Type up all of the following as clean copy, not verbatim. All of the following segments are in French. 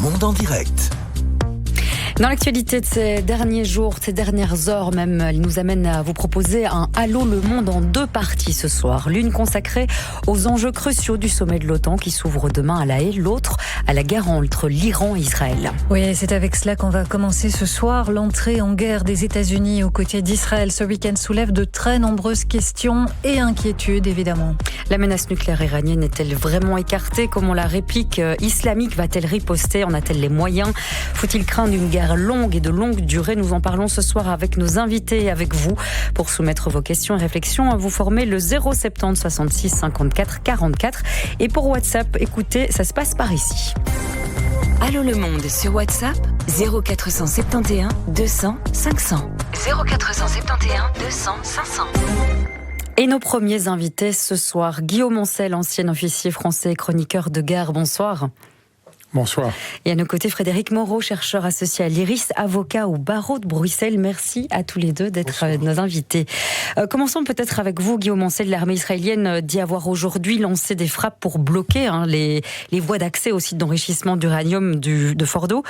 monde en direct. Dans l'actualité de ces derniers jours, ces dernières heures même, elle nous amène à vous proposer un Allô le monde en deux parties ce soir. L'une consacrée aux enjeux cruciaux du sommet de l'OTAN qui s'ouvre demain à La Haye, l'autre à la guerre entre l'Iran et Israël. Oui, c'est avec cela qu'on va commencer ce soir. L'entrée en guerre des États-Unis aux côtés d'Israël ce week-end soulève de très nombreuses questions et inquiétudes, évidemment. La menace nucléaire iranienne est-elle vraiment écartée? Comment la réplique islamique va-t-elle riposter? En a-t-elle les moyens? Faut-il craindre une guerre longue et de longue durée? Nous en parlons ce soir avec nos invités et avec vous. Pour soumettre vos questions et réflexions, vous formez le 070 66 54 44. Et pour WhatsApp, écoutez, ça se passe par ici. Allô le monde sur WhatsApp 0471 200 500. 0471 200 500. Et nos premiers invités ce soir, Guillaume Ancel, ancien officier français et chroniqueur de guerre. Bonsoir. Bonsoir. Et à nos côtés, Frédéric Moreau, chercheur associé à l'IRIS, avocat au barreau de Bruxelles. Merci à tous les deux d'être nos invités. Commençons peut-être avec vous, Guillaume Ancel. L'armée israélienne dit avoir aujourd'hui lancé des frappes pour bloquer les voies d'accès au site d'enrichissement d'uranium de Fordo.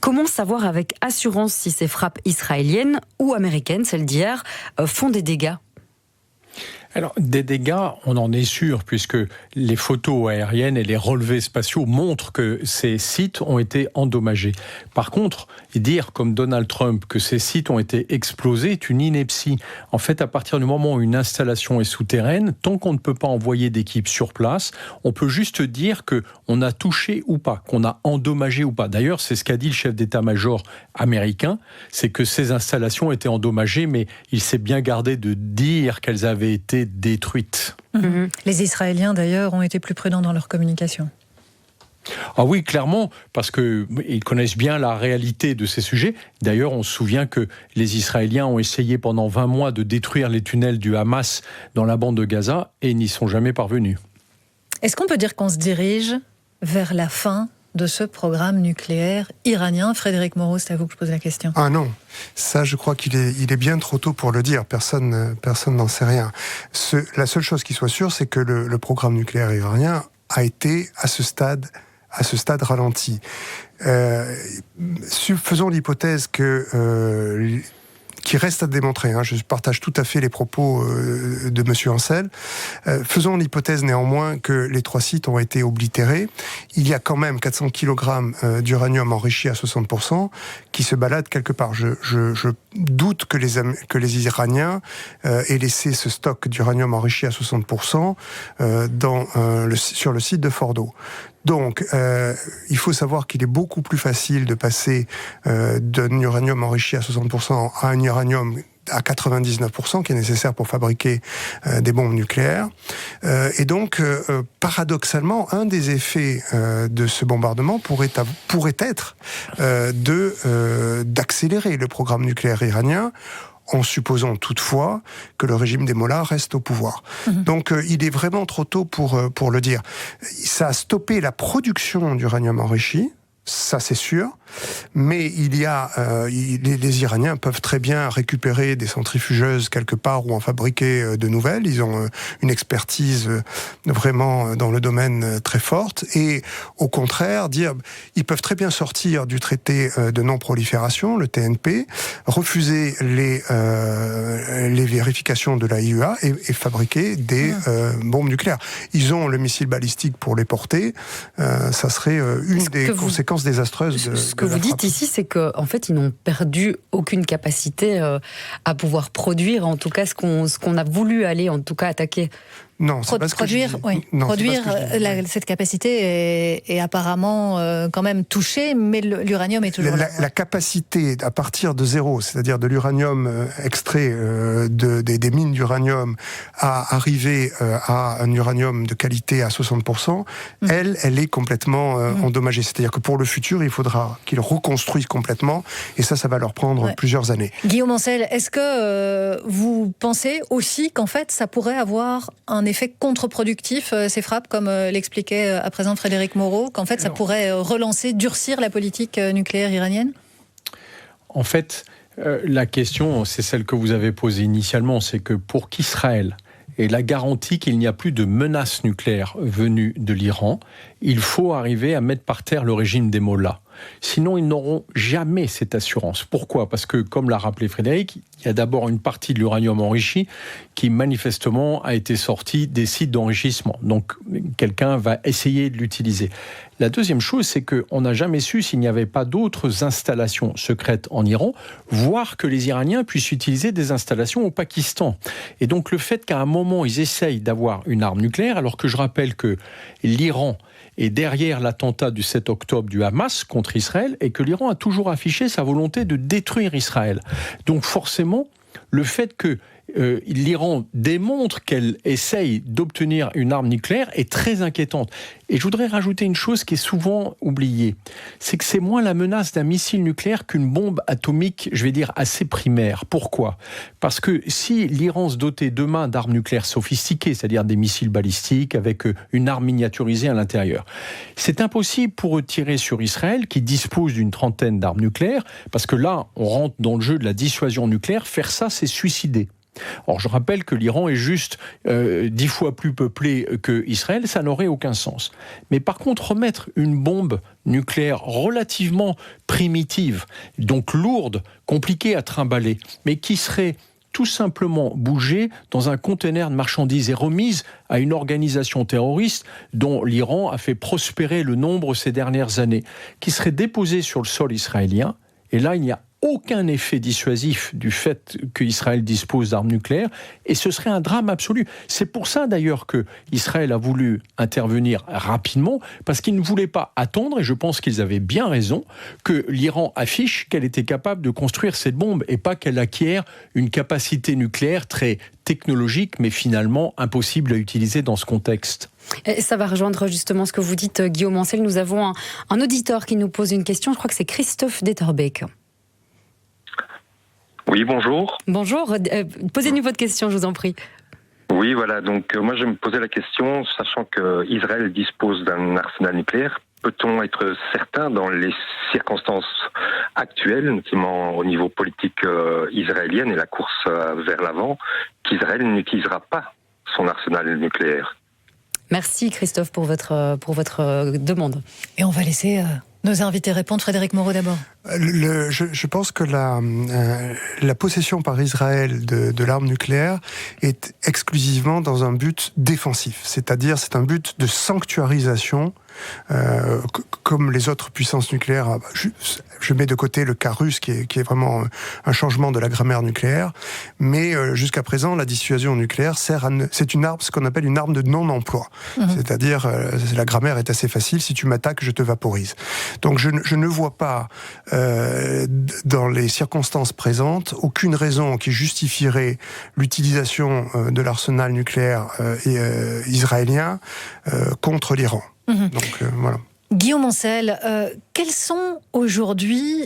Comment savoir avec assurance si ces frappes israéliennes ou américaines, celles d'hier, font des dégâts ? Alors, des dégâts, on en est sûr, puisque les photos aériennes et les relevés spatiaux montrent que ces sites ont été endommagés. Par contre, dire, comme Donald Trump, que ces sites ont été explosés est une ineptie. En fait, à partir du moment où une installation est souterraine, tant qu'on ne peut pas envoyer d'équipe sur place, on peut juste dire qu'on a touché ou pas, qu'on a endommagé ou pas. D'ailleurs, c'est ce qu'a dit le chef d'état-major américain, c'est que ces installations étaient endommagées, mais il s'est bien gardé de dire qu'elles avaient été détruites. Les Israéliens, d'ailleurs, ont été plus prudents dans leur communication. Ah oui, clairement, parce qu'ils connaissent bien la réalité de ces sujets. D'ailleurs, on se souvient que les Israéliens ont essayé pendant 20 mois de détruire les tunnels du Hamas dans la bande de Gaza et n'y sont jamais parvenus. Est-ce qu'on peut dire qu'on se dirige vers la fin de ce programme nucléaire iranien? Frédéric Moreau, c'est à vous que je pose la question. Ah non, ça je crois qu'il est bien trop tôt pour le dire, personne n'en sait rien. La seule chose qui soit sûre, c'est que le programme nucléaire iranien a été à ce stade ralenti. Faisons l'hypothèse qui reste à démontrer, je partage tout à fait les propos de monsieur Ancel. Faisons l'hypothèse néanmoins que les 3 sites ont été oblitérés. Il y a quand même 400 kg d'uranium enrichi à 60% qui se baladent quelque part. Je doute que les Iraniens aient laissé ce stock d'uranium enrichi à 60% sur le site de Fordo. Donc, il faut savoir qu'il est beaucoup plus facile de passer d'un uranium enrichi à 60% à un uranium à 99% qui est nécessaire pour fabriquer des bombes nucléaires. Et donc, paradoxalement, un des effets de ce bombardement pourrait être d'accélérer le programme nucléaire iranien, en supposant toutefois que le régime des mollahs reste au pouvoir. Donc il est vraiment trop tôt pour le dire. Ça a stoppé la production d'uranium enrichi, ça c'est sûr, mais les Iraniens peuvent très bien récupérer des centrifugeuses quelque part ou en fabriquer de nouvelles. Ils ont une expertise vraiment dans le domaine très forte et au contraire ils peuvent très bien sortir du traité de non-prolifération, le TNP, refuser les vérifications de la IEA et fabriquer des bombes nucléaires. Ils ont le missile balistique pour les porter. Ça serait une des conséquences désastreuses de ce que vous dites ici, c'est qu'en fait, ils n'ont perdu aucune capacité à pouvoir produire, en tout cas, ce qu'on a voulu aller, en tout cas, attaquer. Non, c'est pas ce que je dis. Non, produire, cette capacité est apparemment quand même touchée, mais l'uranium est toujours là. La capacité à partir de zéro, c'est-à-dire de l'uranium extrait des mines d'uranium, à arriver à un uranium de qualité à 60%, elle est complètement endommagée. C'est-à-dire que pour le futur, il faudra qu'ils reconstruisent complètement, et ça va leur prendre plusieurs années. Guillaume Ancel, est-ce que vous pensez aussi qu'en fait, ça pourrait avoir un effet contre-productif, ces frappes, comme l'expliquait à présent Frédéric Moreau, qu'en fait ça pourrait relancer, durcir la politique nucléaire iranienne? En fait, la question, c'est celle que vous avez posée initialement, c'est que pour qu'Israël ait la garantie qu'il n'y a plus de menace nucléaire venue de l'Iran, il faut arriver à mettre par terre le régime des mollahs. Sinon, ils n'auront jamais cette assurance. Pourquoi ? Parce que, comme l'a rappelé Frédéric, il y a d'abord une partie de l'uranium enrichi qui, manifestement, a été sortie des sites d'enrichissement. Donc, quelqu'un va essayer de l'utiliser. La deuxième chose, c'est qu'on n'a jamais su s'il n'y avait pas d'autres installations secrètes en Iran, voire que les Iraniens puissent utiliser des installations au Pakistan. Et donc, le fait qu'à un moment, ils essayent d'avoir une arme nucléaire, alors que je rappelle que l'Iran est derrière l'attentat du 7 octobre du Hamas contre Israël et que l'Iran a toujours affiché sa volonté de détruire Israël. Donc forcément, le fait que l'Iran démontre qu'elle essaye d'obtenir une arme nucléaire est très inquiétante. Et je voudrais rajouter une chose qui est souvent oubliée, c'est que c'est moins la menace d'un missile nucléaire qu'une bombe atomique, je vais dire, assez primaire. Pourquoi ? Parce que si l'Iran se dotait demain d'armes nucléaires sophistiquées, c'est-à-dire des missiles balistiques avec une arme miniaturisée à l'intérieur, c'est impossible pour eux de tirer sur Israël, qui dispose d'une trentaine d'armes nucléaires, parce que là, on rentre dans le jeu de la dissuasion nucléaire. Faire ça, c'est suicider. Or, je rappelle que l'Iran est juste 10 fois plus peuplé que Israël, ça n'aurait aucun sens. Mais par contre, remettre une bombe nucléaire relativement primitive, donc lourde, compliquée à trimballer, mais qui serait tout simplement bougée dans un conteneur de marchandises et remise à une organisation terroriste dont l'Iran a fait prospérer le nombre ces dernières années, qui serait déposée sur le sol israélien, et là, il n'y a aucun effet dissuasif du fait qu'Israël dispose d'armes nucléaires, et ce serait un drame absolu. C'est pour ça d'ailleurs qu'Israël a voulu intervenir rapidement, parce qu'il ne voulait pas attendre, et je pense qu'ils avaient bien raison, que l'Iran affiche qu'elle était capable de construire cette bombe, et pas qu'elle acquiert une capacité nucléaire très technologique, mais finalement impossible à utiliser dans ce contexte. Et ça va rejoindre justement ce que vous dites, Guillaume Ancel. Nous avons un auditeur qui nous pose une question, je crois que c'est Christophe Detterbeek. Oui, bonjour. Bonjour, posez-nous votre question, je vous en prie. Oui, voilà, donc moi je me posais la question, sachant qu'Israël dispose d'un arsenal nucléaire, peut-on être certain dans les circonstances actuelles, notamment au niveau politique israélien et la course vers l'avant, qu'Israël n'utilisera pas son arsenal nucléaire ? Merci Christophe pour votre demande. Et on va laisser nos invités répondre. Frédéric Moreau d'abord. Je pense que la possession par Israël de l'arme nucléaire est exclusivement dans un but défensif, c'est-à-dire c'est un but de sanctuarisation, comme les autres puissances nucléaires. Je mets de côté le cas russe qui est vraiment un changement de la grammaire nucléaire, mais jusqu'à présent la dissuasion nucléaire c'est une arme, ce qu'on appelle une arme de non-emploi, c'est-à-dire la grammaire est assez facile, si tu m'attaques je te vaporise. Donc je ne vois pas dans les circonstances présentes aucune raison qui justifierait l'utilisation de l'arsenal nucléaire israélien contre l'Iran. Donc voilà. Guillaume Ancel, quelles sont aujourd'hui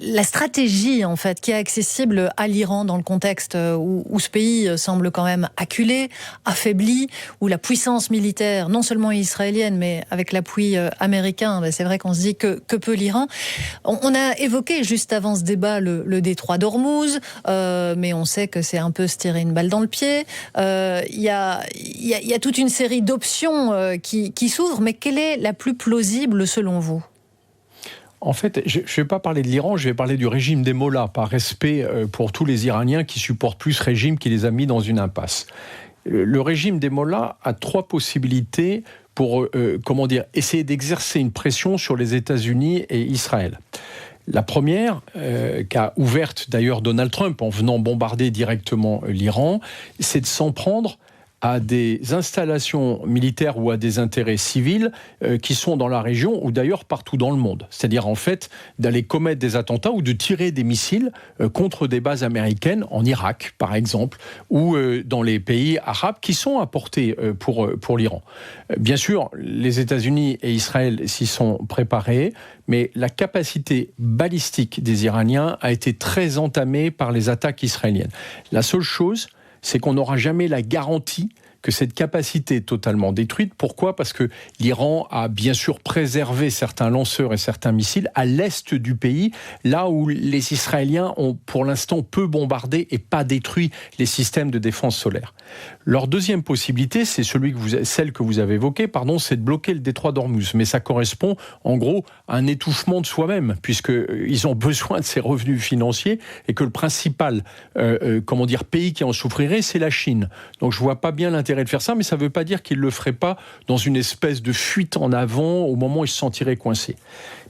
la stratégie en fait qui est accessible à l'Iran dans le contexte où ce pays semble quand même acculé, affaibli, où la puissance militaire, non seulement israélienne, mais avec l'appui américain, c'est vrai qu'on se dit que peut l'Iran. On a évoqué juste avant ce débat le détroit d'Ormuz, mais on sait que c'est un peu se tirer une balle dans le pied. Il y a toute une série d'options qui s'ouvrent, mais quelle est la plus plausible selon vous ? En fait, je ne vais pas parler de l'Iran, je vais parler du régime des mollahs, par respect pour tous les Iraniens qui supportent plus ce régime qui les a mis dans une impasse. Le régime des mollahs a 3 possibilités pour essayer d'exercer une pression sur les États-Unis et Israël. La première, qu'a ouverte d'ailleurs Donald Trump en venant bombarder directement l'Iran, c'est de s'en prendre à des installations militaires ou à des intérêts civils qui sont dans la région ou d'ailleurs partout dans le monde. C'est-à-dire en fait d'aller commettre des attentats ou de tirer des missiles contre des bases américaines en Irak par exemple ou dans les pays arabes qui sont à portée pour l'Iran. Bien sûr, les États-Unis et Israël s'y sont préparés, mais la capacité balistique des Iraniens a été très entamée par les attaques israéliennes. La seule chose, c'est qu'on n'aura jamais la garantie que cette capacité est totalement détruite. Pourquoi ? Parce que l'Iran a bien sûr préservé certains lanceurs et certains missiles à l'est du pays, là où les Israéliens ont pour l'instant peu bombardé et pas détruit les systèmes de défense solaire. Leur deuxième possibilité, c'est celle que vous avez évoquée, c'est de bloquer le détroit d'Ormuz. Mais ça correspond en gros à un étouffement de soi-même, puisqu'ils ont besoin de ces revenus financiers et que le principal pays qui en souffrirait, c'est la Chine. Donc je ne vois pas bien l'intérêt de faire ça, mais ça ne veut pas dire qu'ils ne le feraient pas dans une espèce de fuite en avant au moment où ils se sentiraient coincés.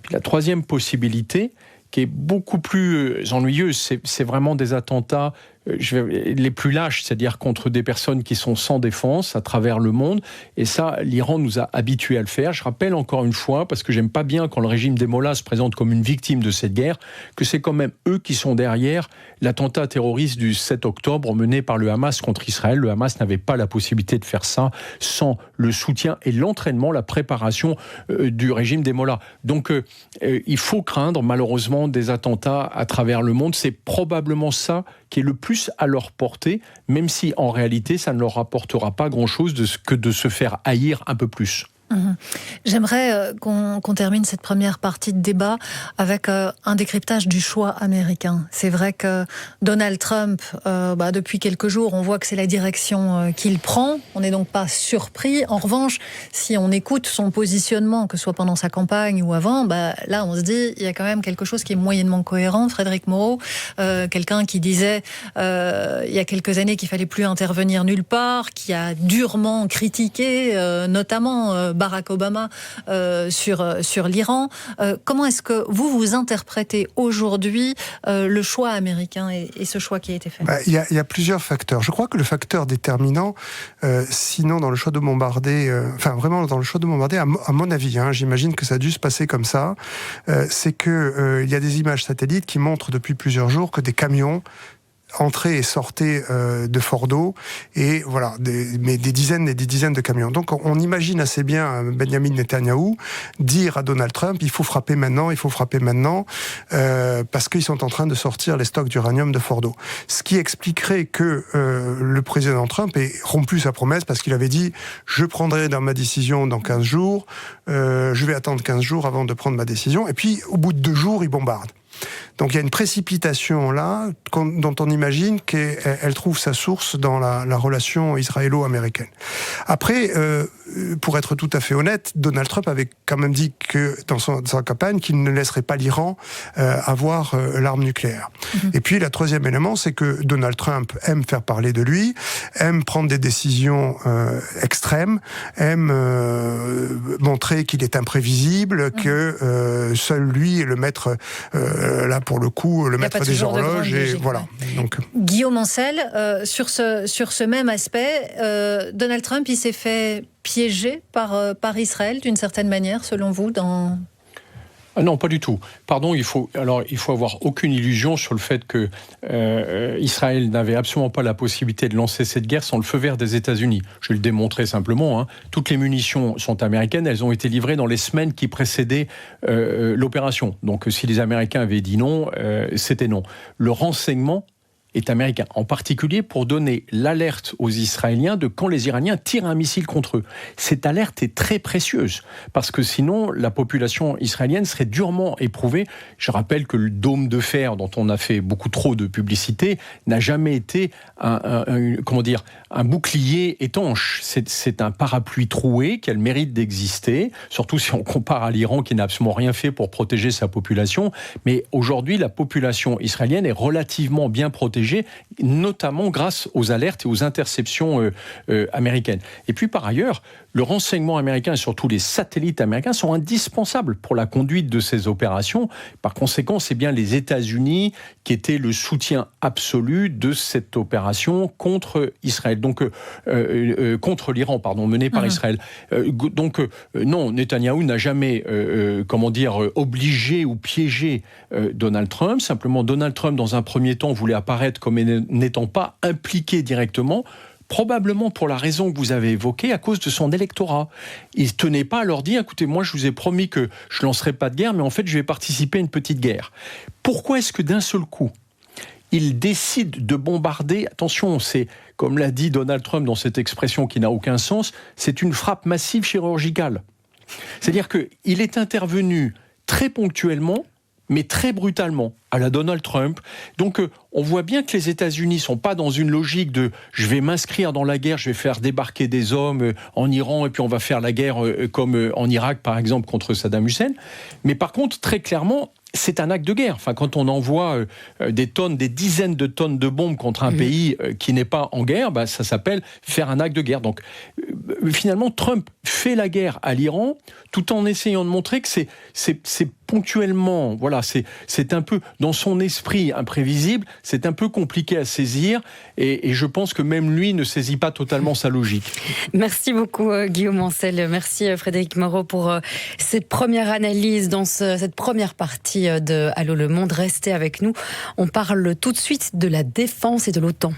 Puis la troisième possibilité, qui est beaucoup plus ennuyeuse, c'est vraiment des attentats les plus lâches, c'est-à-dire contre des personnes qui sont sans défense à travers le monde. Et ça, l'Iran nous a habitués à le faire. Je rappelle encore une fois, parce que j'aime pas bien quand le régime des Mollahs se présente comme une victime de cette guerre, que c'est quand même eux qui sont derrière l'attentat terroriste du 7 octobre mené par le Hamas contre Israël. Le Hamas n'avait pas la possibilité de faire ça sans le soutien et l'entraînement, la préparation du régime des Mollahs. Donc il faut craindre malheureusement des attentats à travers le monde. C'est probablement ça qui est le plus à leur portée, même si en réalité ça ne leur apportera pas grand-chose que de se faire haïr un peu plus. J'aimerais qu'on termine cette première partie de débat avec un décryptage du choix américain. C'est vrai que Donald Trump, depuis quelques jours, on voit que c'est la direction qu'il prend. On n'est donc pas surpris. En revanche, si on écoute son positionnement, que ce soit pendant sa campagne ou avant, là on se dit il y a quand même quelque chose qui est moyennement cohérent. Frédéric Moreau, quelqu'un qui disait il y a quelques années qu'il fallait plus intervenir nulle part, qui a durement critiqué notamment Barack Obama sur l'Iran. Comment est-ce que vous interprétez aujourd'hui le choix américain et ce choix qui a été fait ? Il y a plusieurs facteurs. Je crois que le facteur déterminant, sinon dans le choix de bombarder, vraiment dans le choix de bombarder, à mon avis, j'imagine que ça a dû se passer comme ça, c'est que il y a des images satellites qui montrent depuis plusieurs jours que des camions entraient et sortaient de Fordo, et voilà, des dizaines et des dizaines de camions. Donc on imagine assez bien Benjamin Netanyahou dire à Donald Trump il faut frapper maintenant, parce qu'ils sont en train de sortir les stocks d'uranium de Fordo. Ce qui expliquerait que le président Trump ait rompu sa promesse, parce qu'il avait dit je prendrai ma décision dans 15 jours, je vais attendre 15 jours avant de prendre ma décision, et puis au bout de 2 jours il bombarde. Donc il y a une précipitation là dont on imagine qu'elle trouve sa source dans la relation israélo-américaine. Après, pour être tout à fait honnête, Donald Trump avait quand même dit que dans sa campagne qu'il ne laisserait pas l'Iran avoir l'arme nucléaire. Et puis le troisième élément, c'est que Donald Trump aime faire parler de lui, aime prendre des décisions extrêmes, aime montrer qu'il est imprévisible, que seul lui est le maître là pour le coup, le maître des horloges, et voilà. Donc Guillaume Ancel, sur ce même aspect, Donald Trump, il s'est fait piéger par Israël d'une certaine manière, selon vous, dans... Non, pas du tout. Pardon, il faut avoir aucune illusion sur le fait que Israël n'avait absolument pas la possibilité de lancer cette guerre sans le feu vert des États-Unis. Je vais le démontrer simplement. Toutes les munitions sont américaines. Elles ont été livrées dans les semaines qui précédaient l'opération. Donc, si les Américains avaient dit non, c'était non. Le renseignement est américain, en particulier pour donner l'alerte aux Israéliens de quand les Iraniens tirent un missile contre eux. Cette alerte est très précieuse, parce que sinon, la population israélienne serait durement éprouvée. Je rappelle que le dôme de fer, dont on a fait beaucoup trop de publicité, n'a jamais été un bouclier étanche. C'est un parapluie troué qui a le mérite d'exister, surtout si on compare à l'Iran qui n'a absolument rien fait pour protéger sa population. Mais aujourd'hui, la population israélienne est relativement bien protégée, notamment grâce aux alertes et aux interceptions américaines. Et puis par ailleurs, le renseignement américain et surtout les satellites américains sont indispensables pour la conduite de ces opérations. Par conséquent, c'est bien les États-Unis qui étaient le soutien absolu de cette opération contre Israël, donc contre l'Iran, menée par Israël. Non, Netanyahou n'a jamais, obligé ou piégé Donald Trump. Simplement, Donald Trump, dans un premier temps, voulait apparaître comme n'étant pas impliqué directement, probablement pour la raison que vous avez évoquée, à cause de son électorat. Il ne tenait pas à leur dire, écoutez, moi je vous ai promis que je ne lancerai pas de guerre, mais en fait je vais participer à une petite guerre. Pourquoi est-ce que d'un seul coup, il décide de bombarder. Attention, c'est, comme l'a dit Donald Trump dans cette expression qui n'a aucun sens, c'est une frappe massive chirurgicale. C'est-à-dire qu'il est intervenu très ponctuellement, mais très brutalement, à la Donald Trump. Donc on voit bien que les États-Unis ne sont pas dans une logique de « je vais m'inscrire dans la guerre, je vais faire débarquer des hommes en Iran et puis on va faire la guerre comme en Irak, par exemple, contre Saddam Hussein ». Mais par contre, très clairement, c'est un acte de guerre. Enfin, quand on envoie des dizaines de tonnes de bombes contre un pays qui n'est pas en guerre, ça s'appelle faire un acte de guerre. Donc, finalement, Trump fait la guerre à l'Iran tout en essayant de montrer que c'est ponctuellement, voilà, c'est un peu dans son esprit imprévisible, c'est un peu compliqué à saisir et je pense que même lui ne saisit pas totalement sa logique. Merci beaucoup Guillaume Ancel, merci Frédéric Moreau pour cette première analyse dans cette première partie de Allô le Monde. Restez avec nous, on parle tout de suite de la défense et de l'OTAN.